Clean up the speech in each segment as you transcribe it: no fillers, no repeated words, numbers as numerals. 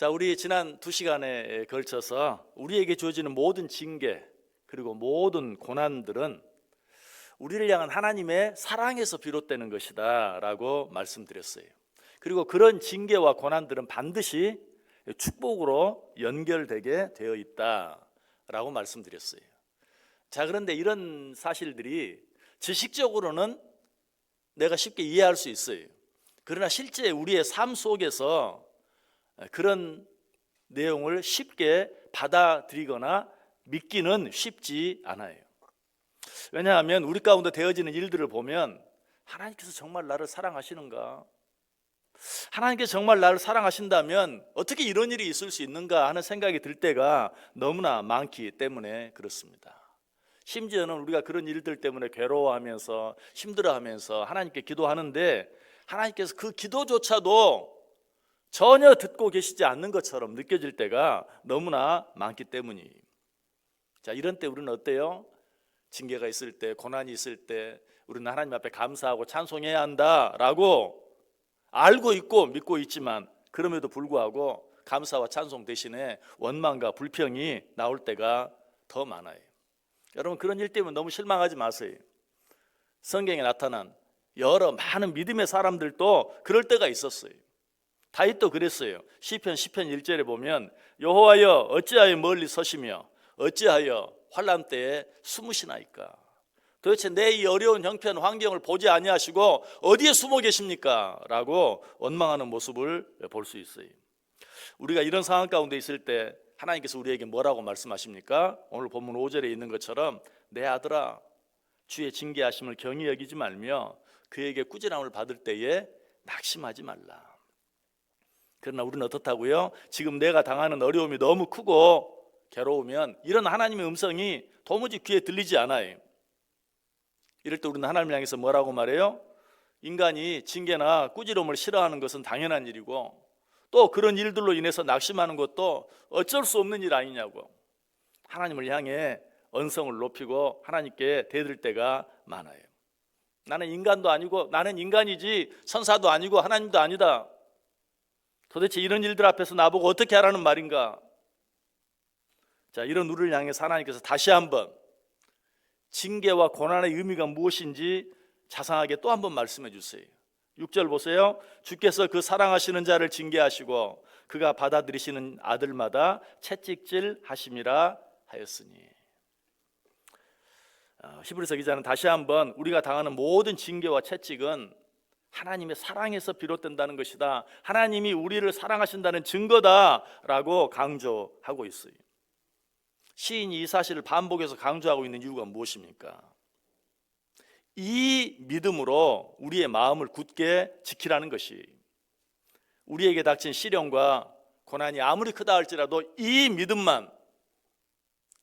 자, 우리 지난 2시간에 걸쳐서 우리에게 주어지는 모든 징계 그리고 모든 고난들은 우리를 향한 하나님의 사랑에서 비롯되는 것이다 라고 말씀드렸어요. 그리고 그런 징계와 고난들은 반드시 축복으로 연결되게 되어 있다 라고 말씀드렸어요. 자, 그런데 이런 사실들이 지식적으로는 내가 쉽게 이해할 수 있어요. 그러나 실제 우리의 삶 속에서 그런 내용을 쉽게 받아들이거나 믿기는 쉽지 않아요. 왜냐하면 우리 가운데 되어지는 일들을 보면 하나님께서 정말 나를 사랑하시는가? 하나님께서 정말 나를 사랑하신다면 어떻게 이런 일이 있을 수 있는가 하는 생각이 들 때가 너무나 많기 때문에 그렇습니다. 심지어는 우리가 그런 일들 때문에 괴로워하면서 힘들어하면서 하나님께 기도하는데 하나님께서 그 기도조차도 전혀 듣고 계시지 않는 것처럼 느껴질 때가 너무나 많기 때문이에요. 자, 이런 때 우리는 어때요? 징계가 있을 때, 고난이 있을 때 우리는 하나님 앞에 감사하고 찬송해야 한다라고 알고 있고 믿고 있지만 그럼에도 불구하고 감사와 찬송 대신에 원망과 불평이 나올 때가 더 많아요. 여러분, 그런 일 때문에 너무 실망하지 마세요. 성경에 나타난 여러 많은 믿음의 사람들도 그럴 때가 있었어요. 다윗도 그랬어요. 시편 1절에 보면 여호와여 어찌하여 멀리 서시며 어찌하여 환난 때에 숨으시나이까. 도대체 내 이 어려운 형편 환경을 보지 아니하시고 어디에 숨어 계십니까? 라고 원망하는 모습을 볼 수 있어요. 우리가 이런 상황 가운데 있을 때 하나님께서 우리에게 뭐라고 말씀하십니까? 오늘 본문 5절에 있는 것처럼 내 아들아 주의 징계하심을 경히 여기지 말며 그에게 꾸지람을 받을 때에 낙심하지 말라. 그러나 우리는 어떻다고요? 지금 내가 당하는 어려움이 너무 크고 괴로우면 이런 하나님의 음성이 도무지 귀에 들리지 않아요. 이럴 때 우리는 하나님을 향해서 뭐라고 말해요? 인간이 징계나 꾸지람을 싫어하는 것은 당연한 일이고 또 그런 일들로 인해서 낙심하는 것도 어쩔 수 없는 일 아니냐고 하나님을 향해 언성을 높이고 하나님께 대들 때가 많아요. 나는 인간도 아니고 나는 인간이지 천사도 아니고 하나님도 아니다. 도대체 이런 일들 앞에서 나보고 어떻게 하라는 말인가? 자, 이런 우리를 향해서 하나님께서 다시 한번 징계와 고난의 의미가 무엇인지 자상하게 또 한번 말씀해 주세요. 6절 보세요. 주께서 그 사랑하시는 자를 징계하시고 그가 받아들이시는 아들마다 채찍질 하심이라 하였으니. 히브리서 기자는 다시 한번 우리가 당하는 모든 징계와 채찍은 하나님의 사랑에서 비롯된다는 것이다. 하나님이 우리를 사랑하신다는 증거다라고 강조하고 있어요. 시인이 이 사실을 반복해서 강조하고 있는 이유가 무엇입니까? 이 믿음으로 우리의 마음을 굳게 지키라는 것이 우리에게 닥친 시련과 고난이 아무리 크다 할지라도 이 믿음만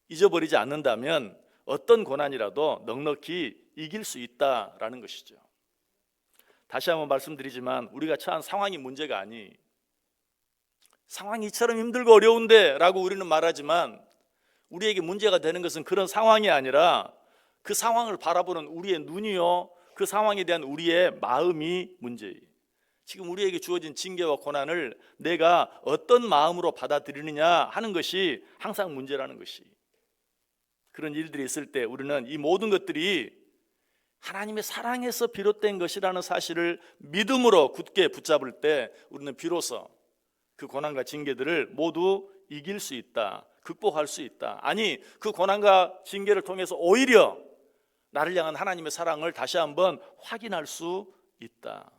잊어버리지 않는다면 어떤 고난이라도 넉넉히 이길 수 있다라는 것이죠. 다시 한번 말씀드리지만 우리가 처한 상황이 문제가 아니 상황이 이처럼 힘들고 어려운데 라고 우리는 말하지만 우리에게 문제가 되는 것은 그런 상황이 아니라 그 상황을 바라보는 우리의 눈이요 그 상황에 대한 우리의 마음이 문제예요. 지금 우리에게 주어진 징계와 고난을 내가 어떤 마음으로 받아들이느냐 하는 것이 항상 문제라는 것이. 그런 일들이 있을 때 우리는 이 모든 것들이 하나님의 사랑에서 비롯된 것이라는 사실을 믿음으로 굳게 붙잡을 때 우리는 비로소 그 고난과 징계들을 모두 이길 수 있다, 극복할 수 있다. 아니, 그 고난과 징계를 통해서 오히려 나를 향한 하나님의 사랑을 다시 한번 확인할 수 있다.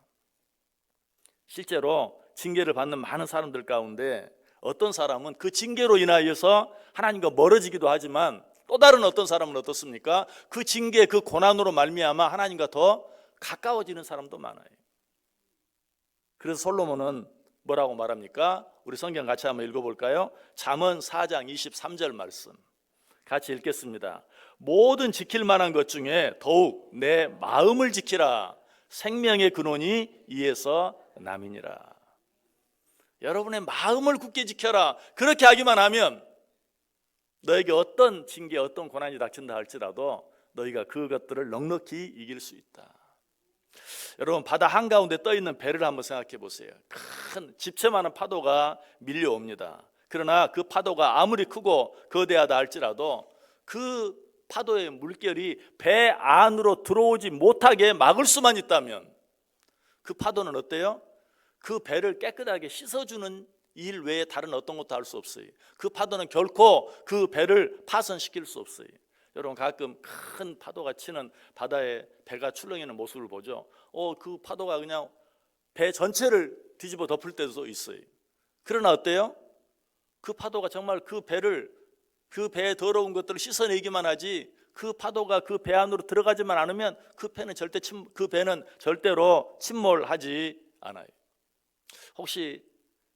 실제로 징계를 받는 많은 사람들 가운데 어떤 사람은 그 징계로 인하여서 하나님과 멀어지기도 하지만 또 다른 어떤 사람은 어떻습니까? 그 징계, 그 고난으로 말미암아 하나님과 더 가까워지는 사람도 많아요. 그래서 솔로몬은 뭐라고 말합니까? 우리 성경 같이 한번 읽어볼까요? 잠언 4장 23절 말씀 같이 읽겠습니다. 모든 지킬 만한 것 중에 더욱 내 마음을 지키라. 생명의 근원이 이에서 남이니라. 여러분의 마음을 굳게 지켜라. 그렇게 하기만 하면 너에게 어떤 징계, 어떤 고난이 닥친다 할지라도 너희가 그것들을 넉넉히 이길 수 있다. 여러분, 바다 한가운데 떠 있는 배를 한번 생각해 보세요. 큰 집채만한 파도가 밀려옵니다. 그러나 그 파도가 아무리 크고 거대하다 할지라도 그 파도의 물결이 배 안으로 들어오지 못하게 막을 수만 있다면 그 파도는 어때요? 그 배를 깨끗하게 씻어주는 일 외에 다른 어떤 것도 할 수 없어요. 그 파도는 결코 그 배를 파손시킬 수 없어요. 여러분, 가끔 큰 파도가 치는 바다에 배가 출렁이는 모습을 보죠. 그 파도가 그냥 배 전체를 뒤집어 덮을 때도 있어요. 그러나 어때요? 그 파도가 정말 그 배에 더러운 것들을 씻어내기만 하지, 그 파도가 그 배 안으로 들어가지만 않으면 그 배는 절대로 침몰하지 않아요. 혹시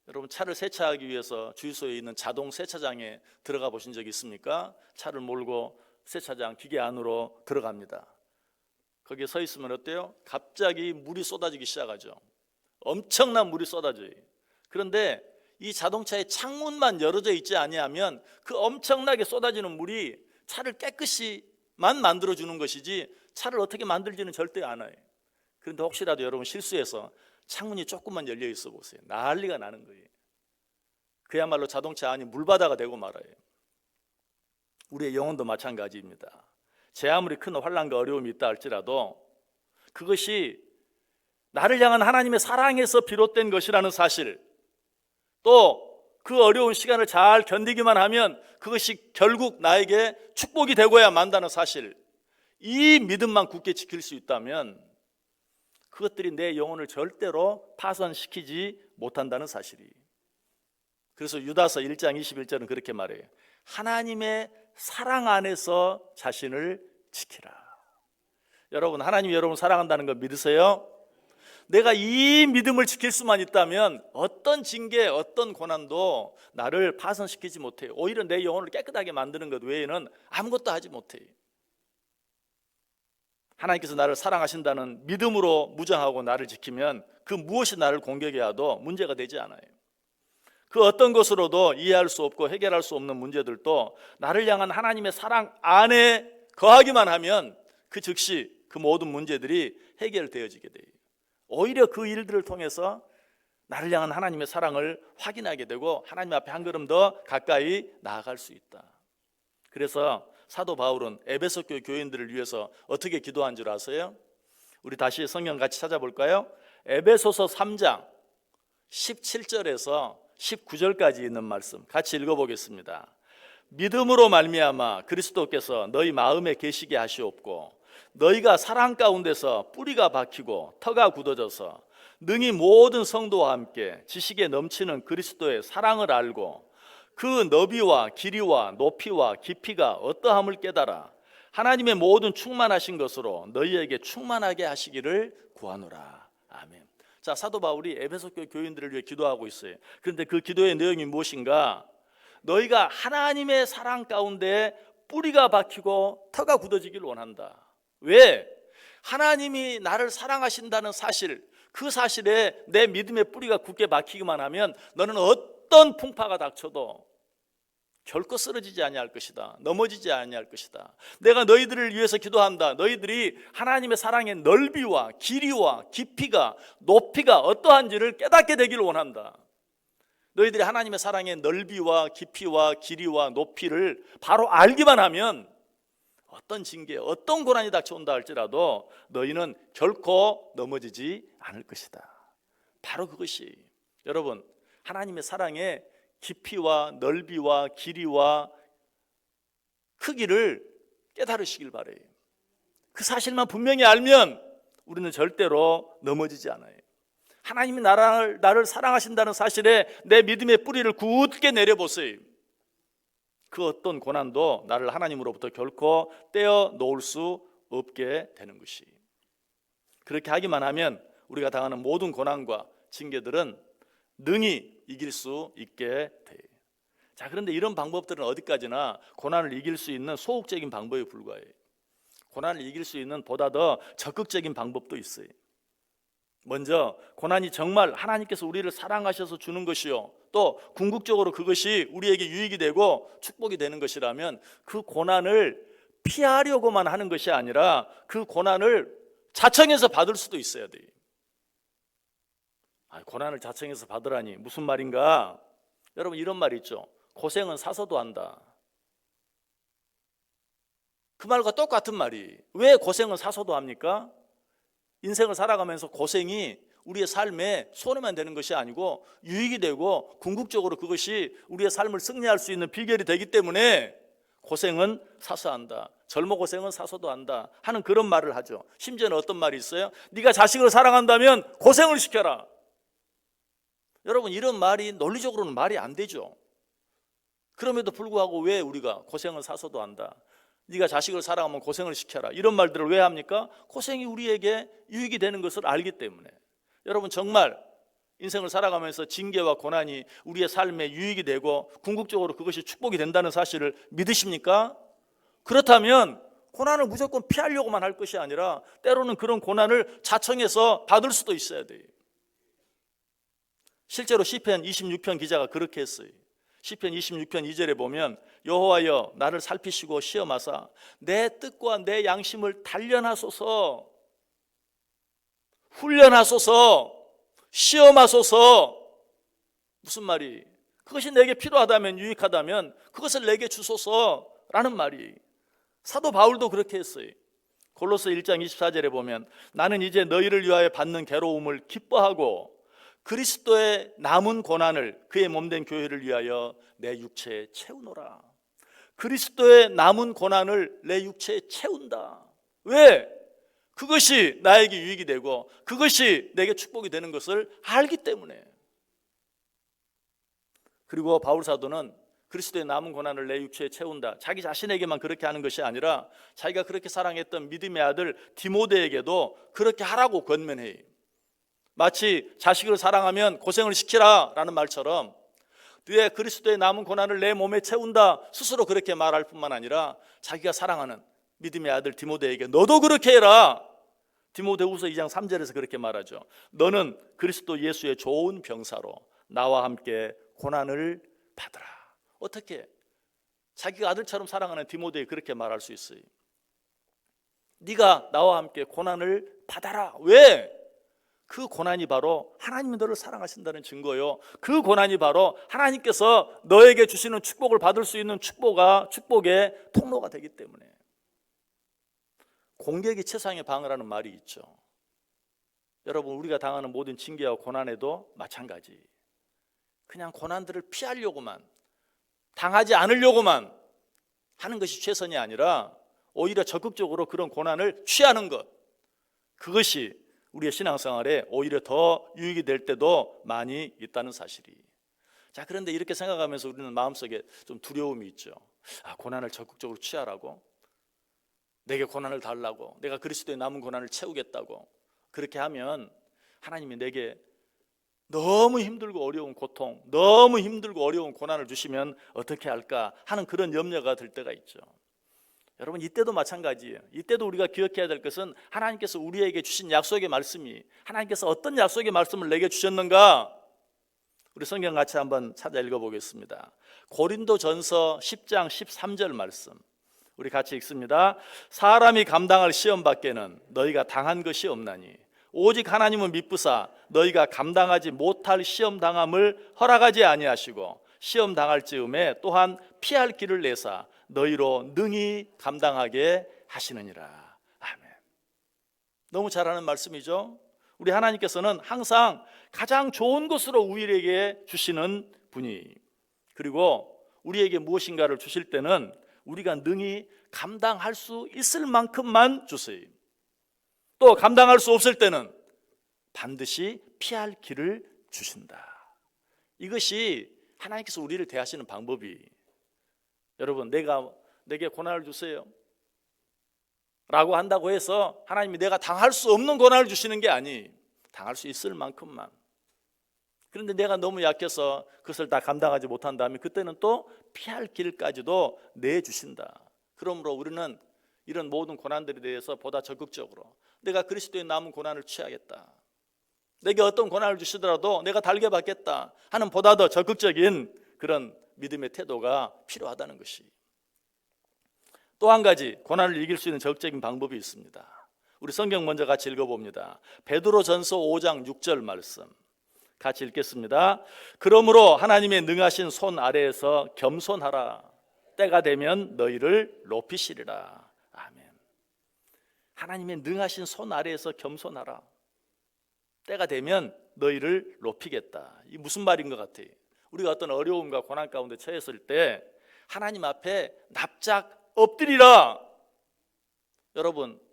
여러분, 차를 세차하기 위해서 주유소에 있는 자동 세차장에 들어가 보신 적 있습니까? 차를 몰고 세차장 기계 안으로 들어갑니다. 거기에 서 있으면 어때요? 갑자기 물이 쏟아지기 시작하죠. 엄청난 물이 쏟아져요. 그런데 이 자동차의 창문만 열어져 있지 아니하면 그 엄청나게 쏟아지는 물이 차를 깨끗이만 만들어주는 것이지 차를 어떻게 만들지는 절대 않아요. 그런데 혹시라도 여러분 실수해서 창문이 조금만 열려 있어 보세요. 난리가 나는 거예요. 그야말로 자동차 안이 물바다가 되고 말아요. 우리의 영혼도 마찬가지입니다. 제 아무리 큰 환난과 어려움이 있다 할지라도 그것이 나를 향한 하나님의 사랑에서 비롯된 것이라는 사실, 또 그 어려운 시간을 잘 견디기만 하면 그것이 결국 나에게 축복이 되고야 만다는 사실, 이 믿음만 굳게 지킬 수 있다면 그것들이 내 영혼을 절대로 파손시키지 못한다는 사실이. 그래서 유다서 1장 21절은 그렇게 말해요. 하나님의 사랑 안에서 자신을 지키라. 여러분, 하나님이 여러분 사랑한다는 거 믿으세요? 내가 이 믿음을 지킬 수만 있다면 어떤 징계, 어떤 고난도 나를 파손시키지 못해요. 오히려 내 영혼을 깨끗하게 만드는 것 외에는 아무것도 하지 못해요. 하나님께서 나를 사랑하신다는 믿음으로 무장하고 나를 지키면 그 무엇이 나를 공격해와도 문제가 되지 않아요. 그 어떤 것으로도 이해할 수 없고 해결할 수 없는 문제들도 나를 향한 하나님의 사랑 안에 거하기만 하면 그 즉시 그 모든 문제들이 해결되어지게 돼요. 오히려 그 일들을 통해서 나를 향한 하나님의 사랑을 확인하게 되고 하나님 앞에 한 걸음 더 가까이 나아갈 수 있다. 그래서 사도 바울은 에베소 교회 교인들을 위해서 어떻게 기도한 줄 아세요? 우리 다시 성경 같이 찾아볼까요? 에베소서 3장 17절에서 19절까지 있는 말씀 같이 읽어보겠습니다. 믿음으로 말미암아 그리스도께서 너희 마음에 계시게 하시옵고 너희가 사랑 가운데서 뿌리가 박히고 터가 굳어져서 능히 모든 성도와 함께 지식에 넘치는 그리스도의 사랑을 알고 그 너비와 길이와 높이와 깊이가 어떠함을 깨달아 하나님의 모든 충만하신 것으로 너희에게 충만하게 하시기를 구하노라. 아멘. 자, 사도 바울이 에베소 교회 교인들을 위해 기도하고 있어요. 그런데 그 기도의 내용이 무엇인가? 너희가 하나님의 사랑 가운데 뿌리가 박히고 터가 굳어지길 원한다. 왜? 하나님이 나를 사랑하신다는 사실, 그 사실에 내 믿음의 뿌리가 굳게 박히기만 하면 너는 어떤 풍파가 닥쳐도 결코 쓰러지지 아니할 것이다. 넘어지지 아니할 것이다. 내가 너희들을 위해서 기도한다. 너희들이 하나님의 사랑의 넓이와 길이와 깊이가 높이가 어떠한지를 깨닫게 되기를 원한다. 너희들이 하나님의 사랑의 넓이와 깊이와 길이와 높이를 바로 알기만 하면 어떤 징계, 어떤 고난이 닥쳐온다 할지라도 너희는 결코 넘어지지 않을 것이다. 바로 그것이 여러분 하나님의 사랑의 깊이와 넓이와 길이와 크기를 깨달으시길 바라요. 그 사실만 분명히 알면 우리는 절대로 넘어지지 않아요. 하나님이 나를 사랑하신다는 사실에 내 믿음의 뿌리를 굳게 내려보세요. 그 어떤 고난도 나를 하나님으로부터 결코 떼어 놓을 수 없게 되는 것이. 그렇게 하기만 하면 우리가 당하는 모든 고난과 징계들은 능히 이길 수 있게 돼요. 자, 그런데 이런 방법들은 어디까지나 고난을 이길 수 있는 소극적인 방법에 불과해요. 고난을 이길 수 있는 보다 더 적극적인 방법도 있어요. 먼저 고난이 정말 하나님께서 우리를 사랑하셔서 주는 것이요 또 궁극적으로 그것이 우리에게 유익이 되고 축복이 되는 것이라면 그 고난을 피하려고만 하는 것이 아니라 그 고난을 자청해서 받을 수도 있어야 돼. 고난을 자청해서 받으라니 무슨 말인가? 여러분 이런 말 있죠. 고생은 사서도 한다. 그 말과 똑같은 말이 왜 고생은 사서도 합니까? 인생을 살아가면서 고생이 우리의 삶에 손해만 되는 것이 아니고 유익이 되고 궁극적으로 그것이 우리의 삶을 승리할 수 있는 비결이 되기 때문에 고생은 사서 한다. 젊어 고생은 사서도 한다 하는 그런 말을 하죠. 심지어는 어떤 말이 있어요? 네가 자식을 사랑한다면 고생을 시켜라. 여러분 이런 말이 논리적으로는 말이 안 되죠. 그럼에도 불구하고 왜 우리가 고생은 사서도 한다, 네가 자식을 사랑하면 고생을 시켜라, 이런 말들을 왜 합니까? 고생이 우리에게 유익이 되는 것을 알기 때문에. 여러분 정말 인생을 살아가면서 징계와 고난이 우리의 삶에 유익이 되고 궁극적으로 그것이 축복이 된다는 사실을 믿으십니까? 그렇다면 고난을 무조건 피하려고만 할 것이 아니라 때로는 그런 고난을 자청해서 받을 수도 있어야 돼요. 실제로 시편 26편 기자가 그렇게 했어요. 시편 26편 2절에 보면 여호와여 나를 살피시고 시험하사 내 뜻과 내 양심을 단련하소서, 훈련하소서, 시험하소서. 무슨 말이? 그것이 내게 필요하다면, 유익하다면 그것을 내게 주소서라는 말이. 사도 바울도 그렇게 했어요. 골로새 1장 24절에 보면 나는 이제 너희를 위하여 받는 괴로움을 기뻐하고 그리스도의 남은 고난을 그의 몸된 교회를 위하여 내 육체에 채우노라. 그리스도의 남은 고난을 내 육체에 채운다. 왜? 그것이 나에게 유익이 되고 그것이 내게 축복이 되는 것을 알기 때문에. 그리고 바울 사도는 그리스도의 남은 고난을 내 육체에 채운다, 자기 자신에게만 그렇게 하는 것이 아니라 자기가 그렇게 사랑했던 믿음의 아들 디모데에게도 그렇게 하라고 권면해요. 마치 자식을 사랑하면 고생을 시키라 라는 말처럼 네 그리스도의 남은 고난을 내 몸에 채운다, 스스로 그렇게 말할 뿐만 아니라 자기가 사랑하는 믿음의 아들 디모데에게 너도 그렇게 해라. 디모데후서 2장 3절에서 그렇게 말하죠. 너는 그리스도 예수의 좋은 병사로 나와 함께 고난을 받으라. 어떻게? 자기가 아들처럼 사랑하는 디모데에 그렇게 말할 수 있어요. 네가 나와 함께 고난을 받아라. 왜? 그 고난이 바로 하나님이 너를 사랑하신다는 증거요. 그 고난이 바로 하나님께서 너에게 주시는 축복을 받을 수 있는 축복의 통로가 되기 때문에. 공격이 최상의 방어라는 말이 있죠. 여러분 우리가 당하는 모든 징계와 고난에도 마찬가지. 그냥 고난들을 피하려고만, 당하지 않으려고만 하는 것이 최선이 아니라 오히려 적극적으로 그런 고난을 취하는 것, 그것이 우리의 신앙생활에 오히려 더 유익이 될 때도 많이 있다는 사실이. 자, 그런데 이렇게 생각하면서 우리는 마음속에 좀 두려움이 있죠. 고난을 적극적으로 취하라고? 내게 고난을 달라고? 내가 그리스도의 남은 고난을 채우겠다고? 그렇게 하면 하나님이 내게 너무 힘들고 어려운 고통, 너무 힘들고 어려운 고난을 주시면 어떻게 할까 하는 그런 염려가 들 때가 있죠. 여러분 이때도 마찬가지예요. 이때도 우리가 기억해야 될 것은 하나님께서 우리에게 주신 약속의 말씀이, 하나님께서 어떤 약속의 말씀을 내게 주셨는가? 우리 성경 같이 한번 찾아 읽어보겠습니다. 고린도전서 10장 13절 말씀 우리 같이 읽습니다. 사람이 감당할 시험 밖에는 너희가 당한 것이 없나니 오직 하나님은 미쁘사 너희가 감당하지 못할 시험 당함을 허락하지 아니하시고 시험 당할 즈음에 또한 피할 길을 내사 너희로 능히 감당하게 하시느니라. 아멘. 너무 잘하는 말씀이죠. 우리 하나님께서는 항상 가장 좋은 것으로 우리에게 주시는 분이, 그리고 우리에게 무엇인가를 주실 때는 우리가 능히 감당할 수 있을 만큼만 주세요. 또 감당할 수 없을 때는 반드시 피할 길을 주신다. 이것이 하나님께서 우리를 대하시는 방법이. 여러분 내게 고난을 주세요 라고 한다고 해서 하나님이 내가 당할 수 없는 고난을 주시는 게 아니, 당할 수 있을 만큼만. 그런데 내가 너무 약해서 그것을 다 감당하지 못한다면 그때는 또 피할 길까지도 내주신다. 그러므로 우리는 이런 모든 고난들에 대해서 보다 적극적으로 내가 그리스도의 남은 고난을 취하겠다, 내게 어떤 고난을 주시더라도 내가 달게 받겠다 하는 보다 더 적극적인 그런 믿음의 태도가 필요하다는 것이. 또 한 가지 고난을 이길 수 있는 적극적인 방법이 있습니다. 우리 성경 먼저 같이 읽어봅니다. 베드로전서 5장 6절 말씀 같이 읽겠습니다. 그러므로 하나님의 능하신 손 아래에서 겸손하라. 때가 되면 너희를 높이시리라. 아멘. 하나님의 능하신 손 아래에서 겸손하라. 때가 되면 너희를 높이겠다. 이게 무슨 말인 것 같아요? 우리가 어떤 어려움과 고난 가운데 처했을 때 하나님 앞에 납작 엎드리라. 여러분,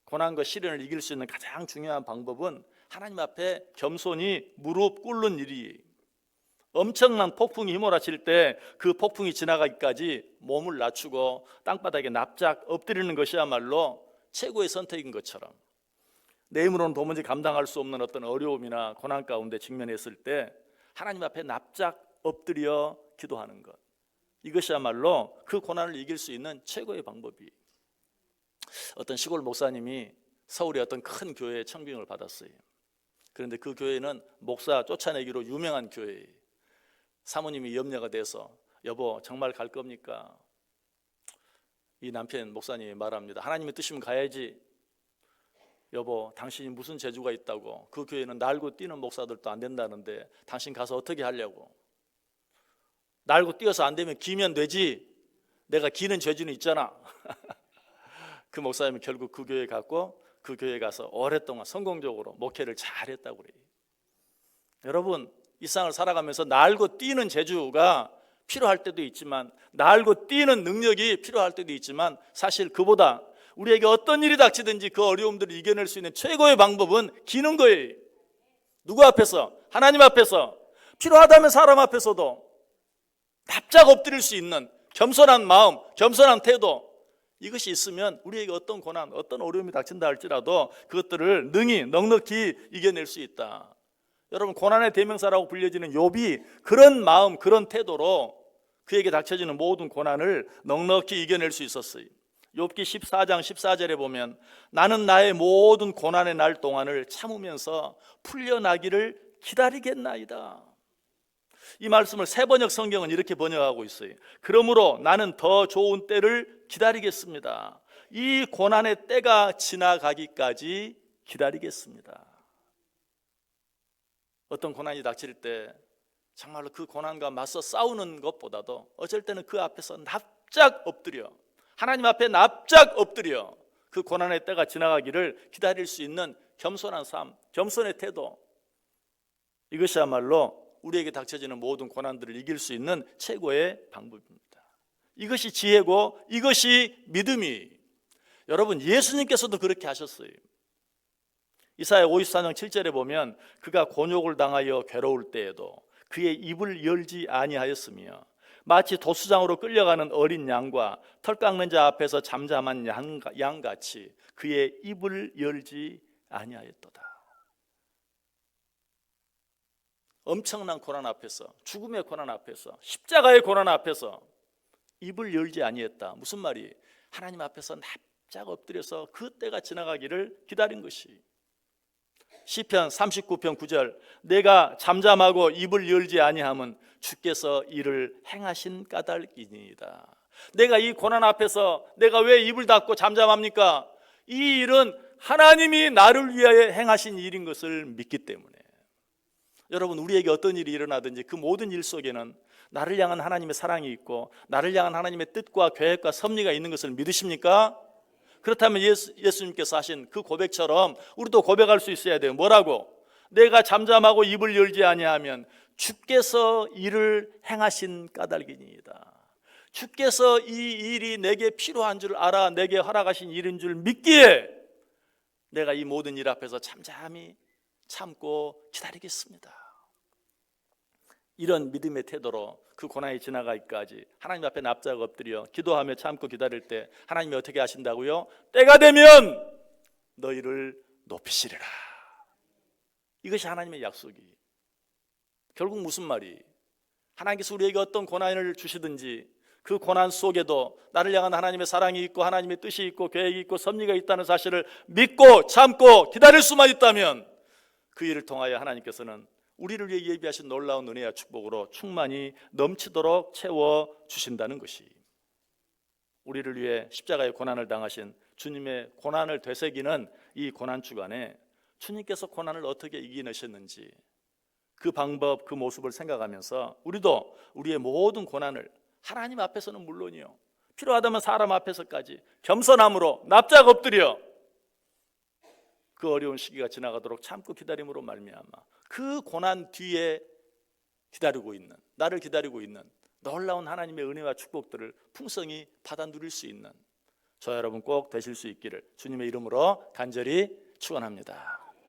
고난과 시련을 이길 수 있는 가장 중요한 방법은 하나님 앞에 겸손히 무릎 꿇는 일이에요. 엄청난 폭풍이 휘몰아칠 때 그 폭풍이 지나가기까지 몸을 낮추고 땅바닥에 납작 엎드리는 것이야말로 최고의 선택인 것처럼, 내 힘으로는 도무지 감당할 수 없는 어떤 어려움이나 고난 가운데 직면했을 때 하나님 앞에 납작 엎드려 기도하는 것, 이것이야말로 그 고난을 이길 수 있는 최고의 방법이에요. 어떤 시골 목사님이 서울의 어떤 큰 교회에 청빙을 받았어요. 그런데 그 교회는 목사 쫓아내기로 유명한 교회예요. 사모님이 염려가 돼서 여보 정말 갈 겁니까? 이 남편 목사님이 말합니다. 하나님의 뜻이면 가야지. 여보 당신이 무슨 재주가 있다고, 그 교회는 날고 뛰는 목사들도 안 된다는데 당신 가서 어떻게 하려고? 날고 뛰어서 안 되면 기면 되지. 내가 기는 재주는 있잖아. 그 목사님이 결국 그 교회 갔고 그 교회 가서 오랫동안 성공적으로 목회를 잘했다고 그래요. 여러분, 이 세상을 살아가면서 날고 뛰는 재주가 필요할 때도 있지만, 날고 뛰는 능력이 필요할 때도 있지만, 사실 그보다 우리에게 어떤 일이 닥치든지 그 어려움들을 이겨낼 수 있는 최고의 방법은 기는 거예요. 누구 앞에서? 하나님 앞에서. 필요하다면 사람 앞에서도 납작 엎드릴 수 있는 겸손한 마음, 겸손한 태도, 이것이 있으면 우리에게 어떤 고난, 어떤 어려움이 닥친다 할지라도 그것들을 능히 넉넉히 이겨낼 수 있다. 여러분, 고난의 대명사라고 불려지는 욥이 그런 마음, 그런 태도로 그에게 닥쳐지는 모든 고난을 넉넉히 이겨낼 수 있었어요. 욥기 14장 14절에 보면 나는 나의 모든 고난의 날 동안을 참으면서 풀려나기를 기다리겠나이다. 이 말씀을 새번역 성경은 이렇게 번역하고 있어요. 그러므로 나는 더 좋은 때를 기다리겠습니다. 이 고난의 때가 지나가기까지 기다리겠습니다. 어떤 고난이 닥칠 때 정말로 그 고난과 맞서 싸우는 것보다도 어쩔 때는 그 앞에서 납작 엎드려, 하나님 앞에 납작 엎드려 그 고난의 때가 지나가기를 기다릴 수 있는 겸손한 삶, 겸손의 태도, 이것이야말로 우리에게 닥쳐지는 모든 고난들을 이길 수 있는 최고의 방법입니다. 이것이 지혜고 이것이 믿음이. 여러분, 예수님께서도 그렇게 하셨어요. 이사야 54장 7절에 보면 그가 곤욕을 당하여 괴로울 때에도 그의 입을 열지 아니하였으며 마치 도수장으로 끌려가는 어린 양과 털 깎는 자 앞에서 잠잠한 양같이 그의 입을 열지 아니하였도다. 엄청난 고난 앞에서, 죽음의 고난 앞에서, 십자가의 고난 앞에서 입을 열지 아니했다. 무슨 말이? 하나님 앞에서 납작 엎드려서 그 때가 지나가기를 기다린 것이. 시편 39편 9절 내가 잠잠하고 입을 열지 아니함은 주께서 이를 행하신 까닭이니이다. 내가 이 고난 앞에서 내가 왜 입을 닫고 잠잠합니까? 이 일은 하나님이 나를 위하여 행하신 일인 것을 믿기 때문에. 여러분, 우리에게 어떤 일이 일어나든지 그 모든 일 속에는 나를 향한 하나님의 사랑이 있고 나를 향한 하나님의 뜻과 계획과 섭리가 있는 것을 믿으십니까? 그렇다면 예수님께서 하신 그 고백처럼 우리도 고백할 수 있어야 돼요. 뭐라고? 내가 잠잠하고 입을 열지 아니하면 주께서 이를 행하신 까닭이니이다. 주께서 이 일이 내게 필요한 줄 알아 내게 허락하신 일인 줄 믿기에 내가 이 모든 일 앞에서 잠잠히 참고 기다리겠습니다. 이런 믿음의 태도로 그 고난이 지나가기까지 하나님 앞에 납작 엎드려 기도하며 참고 기다릴 때 하나님이 어떻게 하신다고요? 때가 되면 너희를 높이시리라. 이것이 하나님의 약속이. 결국 무슨 말이? 하나님께서 우리에게 어떤 고난을 주시든지 그 고난 속에도 나를 향한 하나님의 사랑이 있고 하나님의 뜻이 있고 계획이 있고 섭리가 있다는 사실을 믿고 참고 기다릴 수만 있다면 그 일을 통하여 하나님께서는 우리를 위해 예비하신 놀라운 은혜와 축복으로 충만히 넘치도록 채워주신다는 것이, 우리를 위해 십자가의 고난을 당하신 주님의 고난을 되새기는 이 고난 주간에 주님께서 고난을 어떻게 이겨내셨는지 그 방법, 그 모습을 생각하면서 우리도 우리의 모든 고난을 하나님 앞에서는 물론이요, 필요하다면 사람 앞에서까지 겸손함으로 납작 엎드려 그 어려운 시기가 지나가도록 참고 기다림으로 말미암아 그 고난 뒤에 기다리고 있는, 나를 기다리고 있는 놀라운 하나님의 은혜와 축복들을 풍성히 받아 누릴 수 있는 저 여러분 꼭 되실 수 있기를 주님의 이름으로 간절히 축원합니다.